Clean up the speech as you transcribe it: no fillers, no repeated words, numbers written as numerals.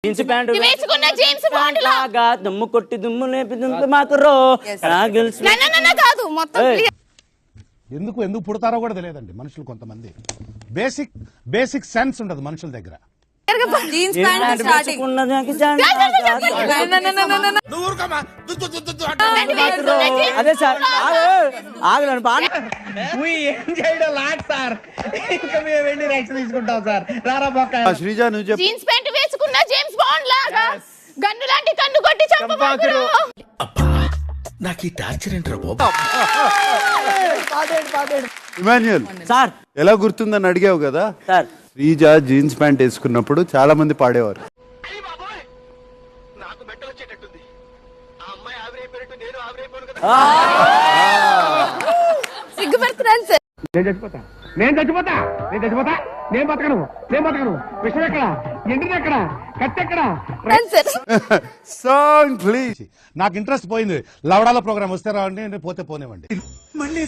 Jeans pant వేసుకున్న James bond లాగా దుమ్ము కొట్టి దుమ్ము లేపి దుమ్ము మాకు రో కాదు మొత్తం ఎందుకు పుడతారో కూడా తెలియదండి మనుషులు కొంతమంది. బేసిక్ సెన్స్ ఉండదు మనుషుల దగ్గర. జీన్స్ ప్యాంట్ స్టార్టింగ్ అదే సార్ ఆగలను ఏం చేయడం లాట్ సార్. ఇంకా మేము వెళ్ళి రైట్స్ తీసుకుంటాం సార్. రారా బొక్క శ్రీజ నువ్వు చెప్పు. జీన్స్ ప్యాంట్ వేసుకున్న జేమ్స్ బాండ్ లాగా గన్ను లాంటి కన్ను కొట్టి చంపబాకురు. నాకు ఈ టార్చర్ ఏంట్రా బాబు. ఇమాన్యుయల్ సార్ ఎలా గుర్తుందని అడిగావు కదా సార్. శ్రీజ జీన్స్ ప్యాంట్ వేసుకున్నప్పుడు చాలా మంది పాడేవారు. సిగ్గుపడుతున్నాను సార్. నేను చచ్చిపోతా నేను బతకను విషయం ఎక్కడ ఎండిది ఎక్కడ కత్తి ఎక్కడ సాంగ్ ప్లీజ్. నాకు ఇంట్రెస్ట్ పోయింది. లవడాల ప్రోగ్రామ్ వస్తే రావండి, పోతే పోనివ్వండి. మళ్ళీ